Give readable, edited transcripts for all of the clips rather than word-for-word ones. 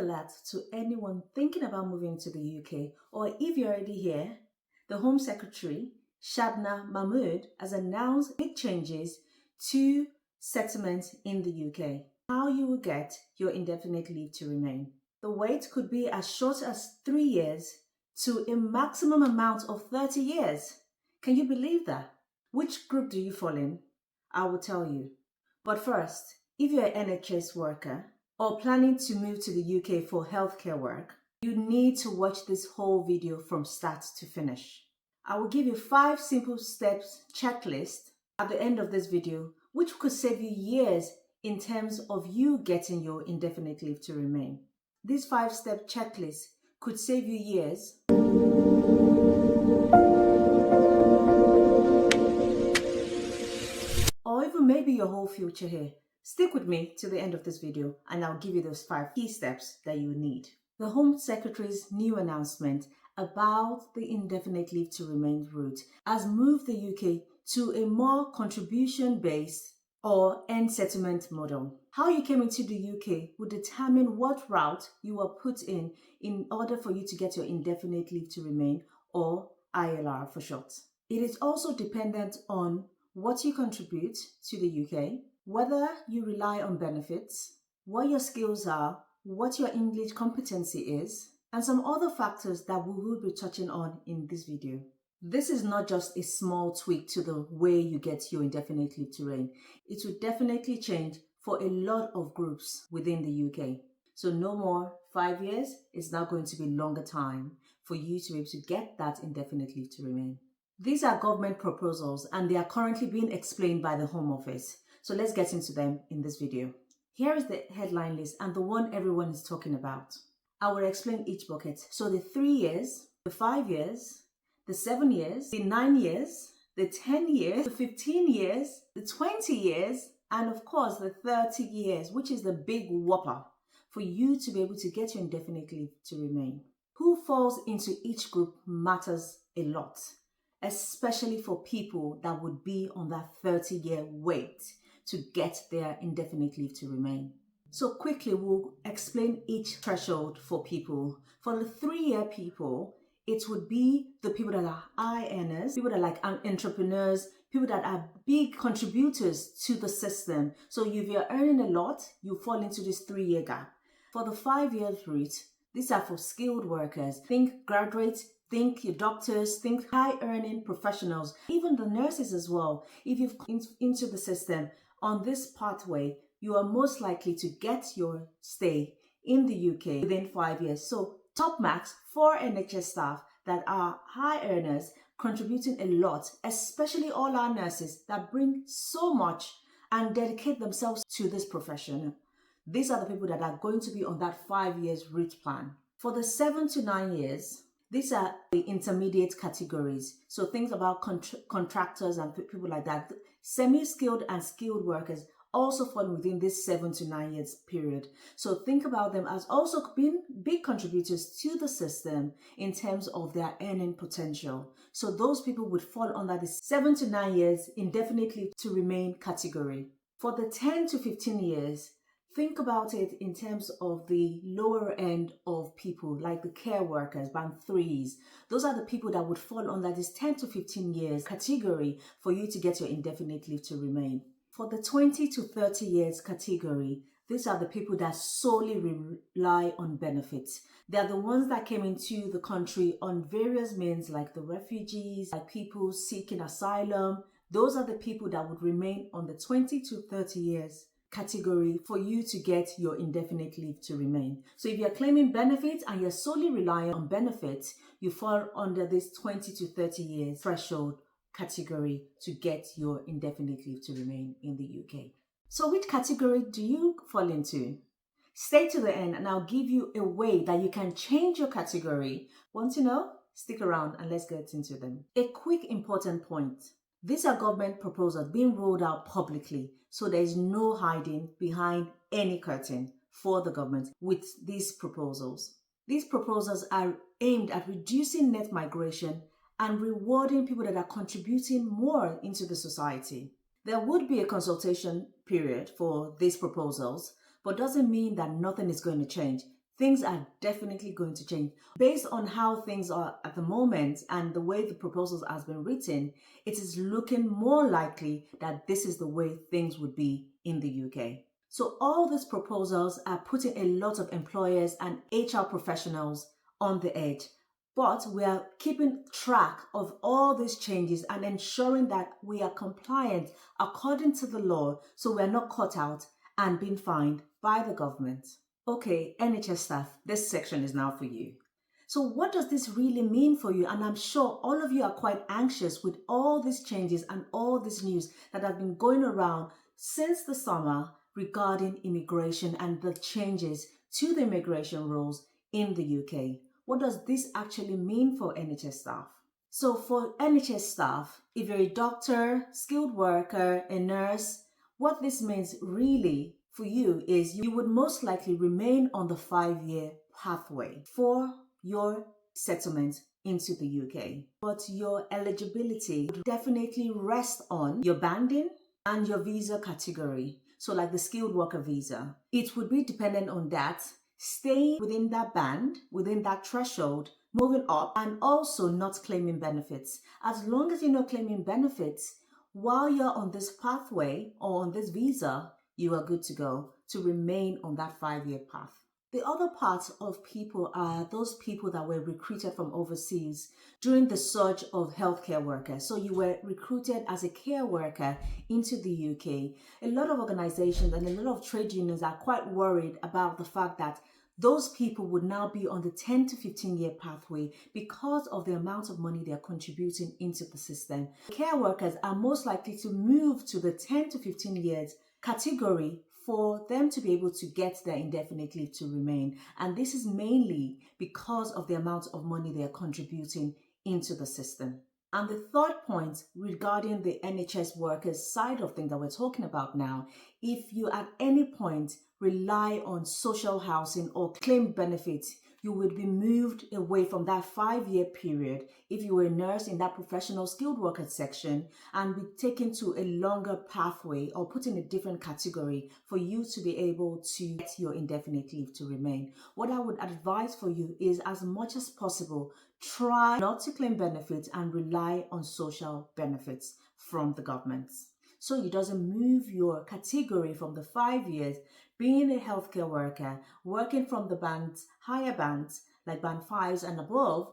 alert to anyone thinking about moving to the UK, or if you're already here, the Home Secretary, Shabana Mahmood, has announced big changes to settlement in the UK. How you will get your indefinite leave to remain. The wait could be as short as 3 years to a maximum amount of 30 years. Can you believe that? Which group do you fall in? I will tell you. But first, if you're an NHS worker or planning to move to the UK for healthcare work, you need to watch this whole video from start to finish. I will give you 5 simple steps checklist at the end of this video, which could save you years in terms of you getting your indefinite leave to remain. This 5-step checklist could save you years or even maybe your whole future here. Stick with me to the end of this video and I'll give you those 5 key steps that you need. The Home Secretary's new announcement about the indefinite leave to remain route has moved the UK to a more contribution-based or end settlement model. How you came into the UK will determine what route you were put in order for you to get your indefinite leave to remain, or ILR for short. It is also dependent on what you contribute to the UK, whether you rely on benefits, what your skills are, what your English competency is, and some other factors that we will be touching on in this video. This is not just a small tweak to the way you get your indefinite leave to remain. It will definitely change for a lot of groups within the UK. So no more 5 years, it's now going to be longer time for you to be able to get that indefinite leave to remain. These are government proposals and they are currently being explained by the Home Office. So let's get into them in this video. Here is the headline list and the one everyone is talking about. I will explain each bucket. So the 3 years, the 5 years, the 7 years, the 9 years, the 10 years, the 15 years, the 20 years, and of course the 30 years, which is the big whopper for you to be able to get your indefinite leave to remain. Who falls into each group matters a lot, especially for people that would be on that 30-year wait to get their indefinite leave to remain. So quickly, we'll explain each threshold for people. For the 3-year people, it would be the people that are high earners, people that are like entrepreneurs, people that are big contributors to the system. So if you're earning a lot, you fall into this 3-year gap. For the 5-year route, these are for skilled workers. Think graduates, think your doctors, think high-earning professionals, even the nurses as well. If you've come into the system on this pathway, you are most likely to get your stay in the UK within 5 years. So top marks for NHS staff that are high earners, contributing a lot, especially all our nurses that bring so much and dedicate themselves to this profession. These are the people that are going to be on that 5 years route plan. For the 7 to 9 years, these are the intermediate categories. So things about contractors and people like that. Semi-skilled and skilled workers also fall within this 7 to 9 years period. So think about them as also being big contributors to the system in terms of their earning potential. So those people would fall under the 7 to 9 years indefinitely to remain category. For the 10 to 15 years, think about it in terms of the lower end of people, like the care workers, band 3s. Those are the people that would fall under this 10 to 15 years category for you to get your indefinite leave to remain. For the 20 to 30 years category, these are the people that solely rely on benefits. They are the ones that came into the country on various means, like the refugees, like people seeking asylum. Those are the people that would remain on the 20 to 30 years category for you to get your indefinite leave to remain. So if you're claiming benefits and you're solely relying on benefits, you fall under this 20 to 30 years threshold category to get your indefinite leave to remain in the UK. So which category do you fall into? Stay to the end and I'll give you a way that you can change your category. Want to know? Stick around and let's get into them. A quick important point. These are government proposals being rolled out publicly, so there is no hiding behind any curtain for the government with these proposals. These proposals are aimed at reducing net migration and rewarding people that are contributing more into the society. There would be a consultation period for these proposals, but doesn't mean that nothing is going to change. things are definitely going to change. Based on how things are at the moment and the way the proposals has been written, it is looking more likely that this is the way things would be in the UK. So all these proposals are putting a lot of employers and HR professionals on the edge. But we are keeping track of all these changes and ensuring that we are compliant according to the law, so we are not caught out and being fined by the government. Okay, NHS staff, this section is now for you. So what does this really mean for you? And I'm sure all of you are quite anxious with all these changes and all this news that have been going around since the summer regarding immigration and the changes to the immigration rules in the UK. What does this actually mean for NHS staff? So for NHS staff, if you're a doctor, skilled worker, a nurse, what this means really for you is you would most likely remain on the 5-year pathway for your settlement into the UK. But your eligibility would definitely rest on your banding and your visa category. So like the skilled worker visa, it would be dependent on that, staying within that band, within that threshold, moving up, and also not claiming benefits. As long as you're not claiming benefits, while you're on this pathway or on this visa, you are good to go to remain on that 5-year path. The other part of people are those people that were recruited from overseas during the surge of healthcare workers. So you were recruited as a care worker into the UK. A lot of organizations and a lot of trade unions are quite worried about the fact that those people would now be on the 10 to 15-year pathway because of the amount of money they're contributing into the system. Care workers are most likely to move to the 10 to 15 years category for them to be able to get their indefinite leave to remain. And this is mainly because of the amount of money they're contributing into the system. And the third point regarding the NHS workers side of things that we're talking about now, if you at any point rely on social housing or claim benefits, you would be moved away from that 5-year period if you were a nurse in that professional skilled worker section and be taken to a longer pathway or put in a different category for you to be able to get your indefinite leave to remain. What I would advise for you is, as much as possible, try not to claim benefits and rely on social benefits from the government. So it doesn't move your category from the 5 years being a healthcare worker, working from the bands, higher bands, like band 5s and above,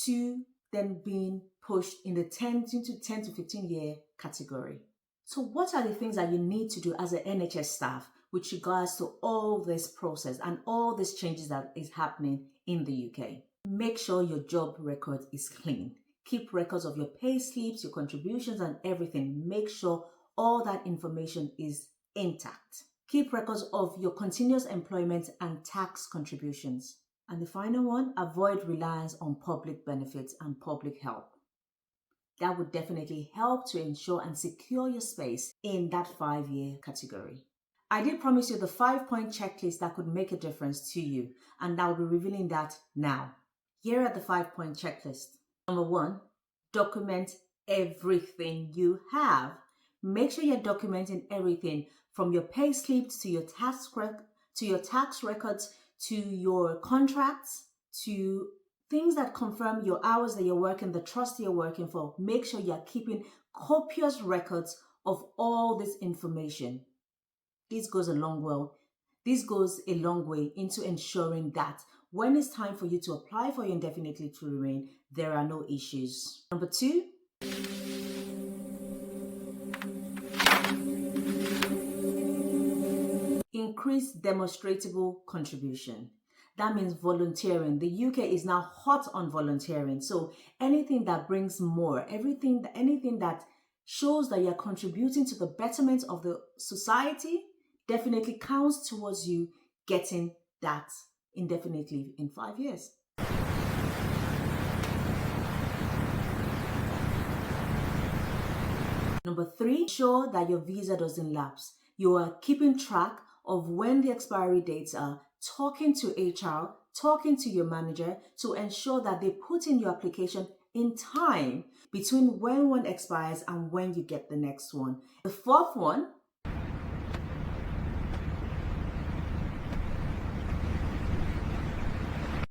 to then being pushed in the 10 to 15 year category. So what are the things that you need to do as an NHS staff with regards to all this process and all these changes that is happening in the UK? Make sure your job record is clean. Keep records of your pay slips, your contributions and everything. Make sure all that information is intact. Keep records of your continuous employment and tax contributions. And the final one, avoid reliance on public benefits and public help. That would definitely help to ensure and secure your space in that 5-year category. I did promise you the 5-point checklist that could make a difference to you, and I will be revealing that now. Here are the 5-point checklist. Number 1, document everything you have. Make sure you're documenting everything from your pay slips to your tax records, to your contracts, to things that confirm your hours that you're working, the trust you're working for. Make sure you're keeping copious records of all this information. This goes a long way into ensuring that when it's time for you to apply for your indefinite leave to remain, there are no issues. Number 2, increase demonstrable contribution. That means volunteering. The UK is now hot on volunteering. So anything that brings more, anything that shows that you're contributing to the betterment of the society definitely counts towards you getting that indefinite leave in 5 years. Number 3, ensure that your visa doesn't lapse. You are keeping track of when the expiry dates are, talking to HR, talking to your manager to ensure that they put in your application in time between when one expires and when you get the next one. The 4th one,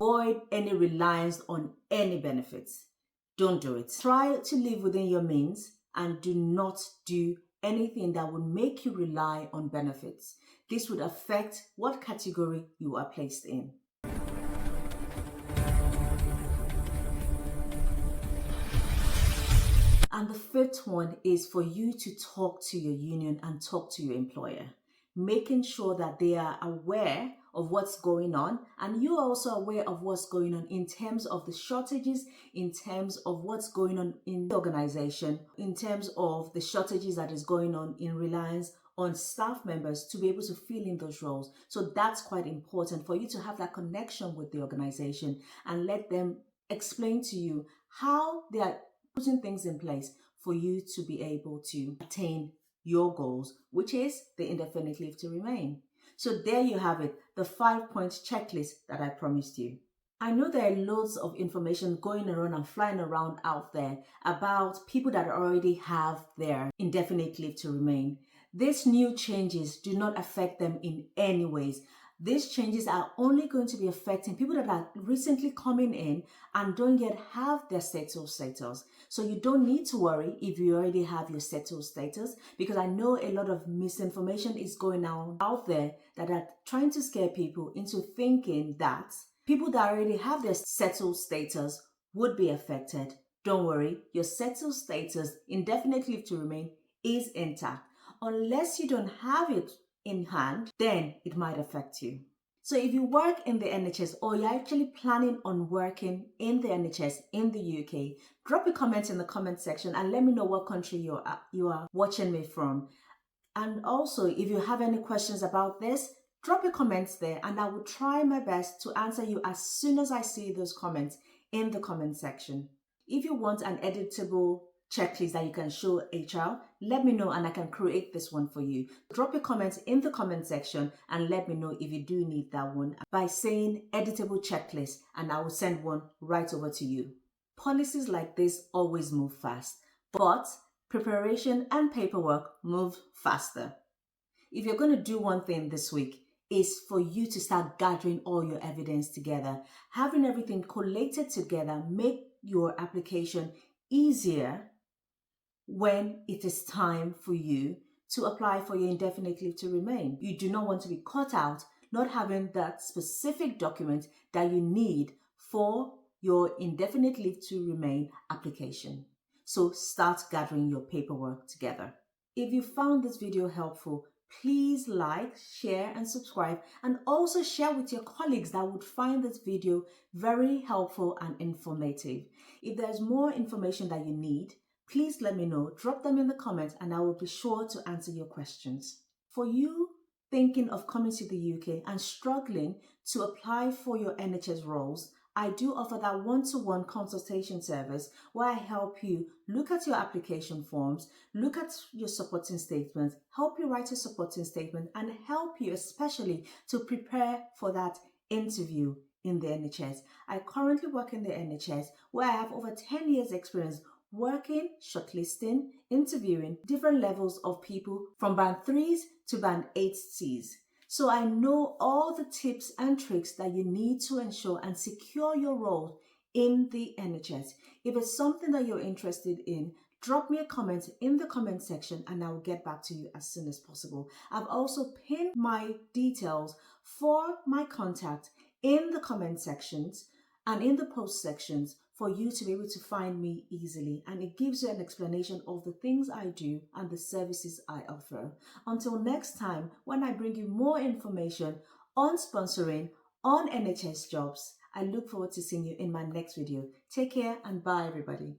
Avoid any reliance on any benefits. Don't do it. Try to live within your means and do not do anything that would make you rely on benefits. This would affect what category you are placed in. And the fifth one is for you to talk to your union and talk to your employer, making sure that they are aware of what's going on and you are also aware of what's going on in terms of the shortages, in terms of what's going on in the organization, in terms of the shortages that is going on in reliance on staff members to be able to fill in those roles. So that's quite important for you to have that connection with the organization and let them explain to you how they are putting things in place for you to be able to attain your goals, which is the indefinite leave to remain. So there you have it, the 5-point checklist that I promised you. I know there are loads of information going around and flying around out there about people that already have their indefinite leave to remain. These new changes do not affect them in any ways. These changes are only going to be affecting people that are recently coming in and don't yet have their settled status. So you don't need to worry if you already have your settled status, because I know a lot of misinformation is going on out there that are trying to scare people into thinking that people that already have their settled status would be affected. Don't worry, your settled status, indefinite leave to remain, is intact. Unless you don't have it in hand, then it might affect you. So if you work in the NHS or you're actually planning on working in the NHS in the UK, drop a comment in the comment section and let me know what country you are watching me from. And also, if you have any questions about this, drop a comment there and I will try my best to answer you as soon as I see those comments in the comment section. If you want an editable checklist that you can show HR, let me know and I can create this one for you. Drop a comment in the comment section and let me know if you do need that one by saying editable checklist and I will send one right over to you. Policies like this always move fast, but preparation and paperwork move faster. If you're going to do one thing this week, is for you to start gathering all your evidence together. Having everything collated together make your application easier when it is time for you to apply for your indefinite leave to remain. You do not want to be caught out not having that specific document that you need for your indefinite leave to remain application. So start gathering your paperwork together. If you found this video helpful, please like, share and subscribe, and also share with your colleagues that would find this video very helpful and informative. If there's more information that you need, please let me know. Drop them in the comments and I will be sure to answer your questions. For you thinking of coming to the UK and struggling to apply for your NHS roles, I do offer that one-to-one consultation service where I help you look at your application forms, look at your supporting statements, help you write a supporting statement, and help you especially to prepare for that interview in the NHS. I currently work in the NHS where I have over 10 years experience working, shortlisting, interviewing different levels of people from band 3s to band 8Cs. So I know all the tips and tricks that you need to ensure and secure your role in the NHS. If it's something that you're interested in, drop me a comment in the comment section and I will get back to you as soon as possible. I've also pinned my details for my contact in the comment sections and in the post sections for you to be able to find me easily, and it gives you an explanation of the things I do and the services I offer. Until next time, when I bring you more information on sponsoring, on NHS jobs, I look forward to seeing you in my next video. Take care and bye everybody.